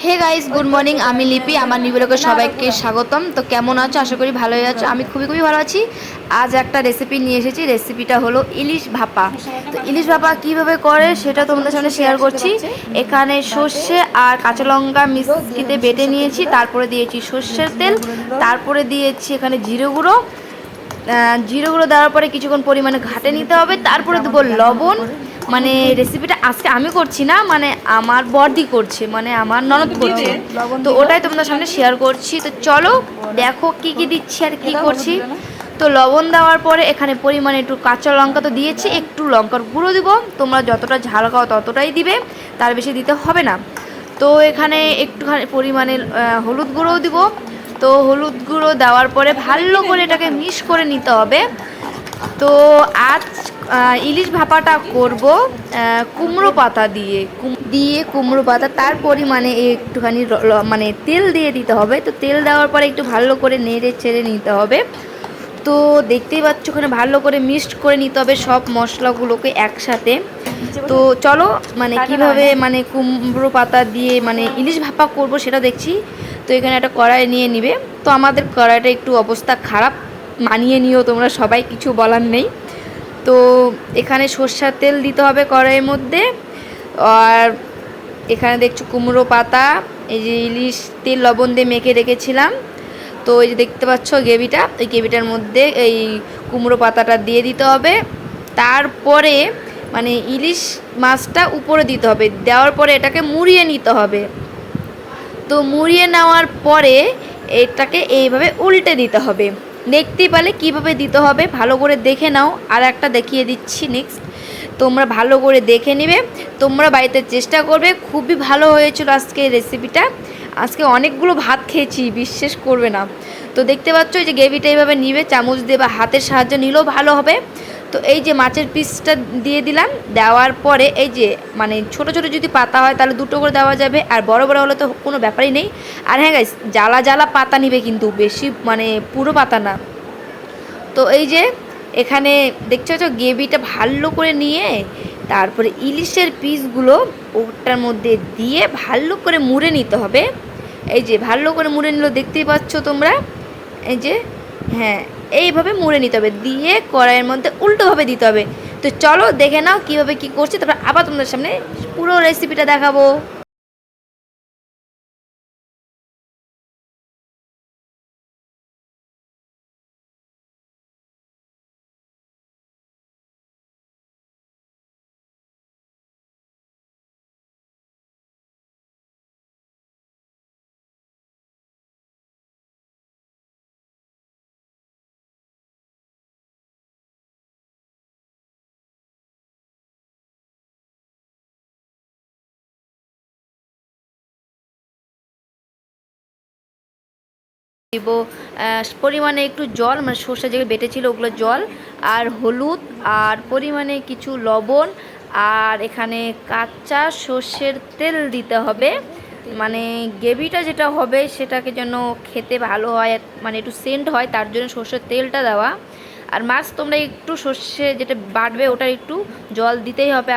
Hey guys, good morning. আমি লিপি, আমার নিউ ব্লগে সবাইকে স্বাগতম। তো কেমন আছো? আশা করি ভালোই আছো। আমি খুবই ভালো আছি। আজ একটা রেসিপি নিয়ে এসেছি। রেসিপিটা হলো ইলিশ ভাপা। তো ইলিশ ভাপা কিভাবে করে সেটা তোমাদের সামনে শেয়ার করছি। এখানে সর্ষে আর কাঁচা লঙ্কা মিক্সিতে বেটে নিয়েছি, তারপরে দিয়েছি সর্ষের তেল, তারপরে দিয়েছি এখানে জিরে গুঁড়ো। জিরে গুঁড়ো দেওয়ার পরে কিছুক্ষণ পরিমাণে ঘাটে নিতে হবে, তারপরে দেবো লবণ। মানে রেসিপিটা আজকে আমি করছি না, মানে আমার বড়দি করছে, মানে আমার ননদ করছে। তো ওটাই তোমাদের সামনে শেয়ার করছি। তো চলো দেখো কি কি দিচ্ছি আর কি করছি। তো লবণ দেওয়ার পরে এখানে পরিমাণে একটু কাঁচা লঙ্কা তো দিয়েছি, একটু লঙ্কার গুঁড়ো দিব। তোমরা যতটা ঝাল খাও ততটাই দিবে, তার বেশি দিতে হবে না। তো এখানে একটুখানি পরিমাণে হলুদ গুঁড়োও দিব। তো হলুদ গুঁড়ো দেওয়ার পরে ভালো করে এটাকে মিক্স করে নিতে হবে। তো আজ ইলিশ ভাপাটা করব কুমড়ো পাতা দিয়ে কুমড়ো পাতা, তার পরিমাণে একটুখানি মানে তেল দিয়ে দিতে হবে। তো তেল দেওয়ার পরে একটু ভালো করে নেড়ে চেড়ে নিতে হবে। তো দেখতেই পাচ্ছ ওখানে ভালো করে মিক্সড করে নিতে হবে সব মশলাগুলোকে একসাথে। তো চলো মানে কিভাবে মানে কুমড়ো পাতা দিয়ে মানে ইলিশ ভাপা করব সেটা দেখছি। তো এখানে একটা কড়াই নিয়ে নিবে। তো আমাদের কড়াইটা একটু অবস্থা খারাপ, মানিয়ে নিও তোমরা সবাই, কিছু বলার নেই। তো এখানে সর্ষের তেল দিতে হবে কড়াইয়ের মধ্যে। আর এখানে দেখছো কুমড়ো পাতা, এই যে ইলিশ তেল লবণ দিয়ে মেখে রেখেছিলাম। তো এই যে দেখতে পাচ্ছ গ্রেভিটা, এই গ্রেভিটার মধ্যে এই কুমড়ো পাতাটা দিয়ে দিতে হবে। তারপরে মানে ইলিশ মাছটা উপরে দিতে হবে, দেওয়ার পরে এটাকে মুড়িয়ে নিতে হবে। তো মুড়িয়ে নেওয়ার পরে এটাকে এইভাবে উল্টে দিতে হবে। দেখতেই পেলে কীভাবে দিতে হবে, ভালো করে দেখে নাও। আর একটা দেখিয়ে দিচ্ছি নেক্সট, তোমরা ভালো করে দেখে নিবে। তোমরা বাড়িতে চেষ্টা করবে। খুবই ভালো হয়েছিল আজকে রেসিপিটা। আজকে অনেকগুলো ভাত খেয়েছি, বিশ্বাস করবে না। তো দেখতে পাচ্ছ এই যে গ্রেভিটা এইভাবে নিবে, চামচ দিয়ে বা হাতের সাহায্যে নিলেও ভালো হবে। তো এই যে মাছের পিসটা দিয়ে দিলাম। দেওয়ার পরে এই যে মানে ছোট ছোট যদি পাতা হয় তাহলে দুটো করে দেওয়া যাবে, আর বড় বড় হলে তো কোনো ব্যাপারই নেই। আর হ্যাঁ গাইস, জ্বালা জ্বালা পাতা নিবে কিন্তু, বেশি মানে পুরো পাতা না। তো এই যে এখানে দেখতে পাচ্ছ গ্রেভিটা ভালো করে নিয়ে তারপরে ইলিশের পিসগুলো ওটার মধ্যে দিয়ে ভালো করে মুড়ে নিতে হবে। এই যে ভালো করে মুড়ে নিল, দেখতেই পাচ্ছ তোমরা। এই যে হ্যাঁ, এইভাবে মুড়ে নিতে হবে, দিয়ে কড়াইয়ের মধ্যে উল্টোভাবে দিতে হবে। তো চলো দেখে নাও কীভাবে কী করছি, তারপর আবার তোমাদের সামনে পুরো রেসিপিটা দেখাবো। দিব পরিমাণে একটু জল, মানে সর্ষে যেগুলো বেটেছিল ওগুলো জল, আর হলুদ, আর পরিমাণে কিছু লবণ, আর এখানে কাঁচা সর্ষের তেল দিতে হবে। মানে গ্রেভিটা যেটা হবে সেটাকে যেন খেতে ভালো হয়, মানে একটু সেন্ট হয়, তার জন্য সর্ষের তেলটা দেওয়া। আর মাছ তোমরা একটু সর্ষে যেটা বাটবে ওটার একটু জল দিতেই হবে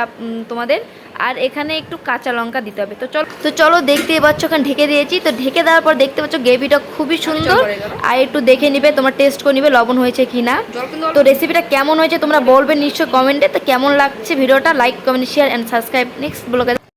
তোমাদের। আর এখানে একটু কাঁচা লঙ্কা দিতে হবে। তো চলো দেখতেই পাচ্ছ ওখানে ঢেকে দিয়েছি। তো ঢেকে দেওয়ার পর দেখতে পাচ্ছ গ্রেভিটা খুবই সুন্দর। আর একটু দেখে নিবে, তোমার টেস্ট করে নিবে লবণ হয়েছে কি না। তো রেসিপিটা কেমন হয়েছে তোমরা বলবে নিশ্চয়ই কমেন্টে। তো কেমন লাগছে ভিডিওটা, like comment share and subscribe. Next ব্লগে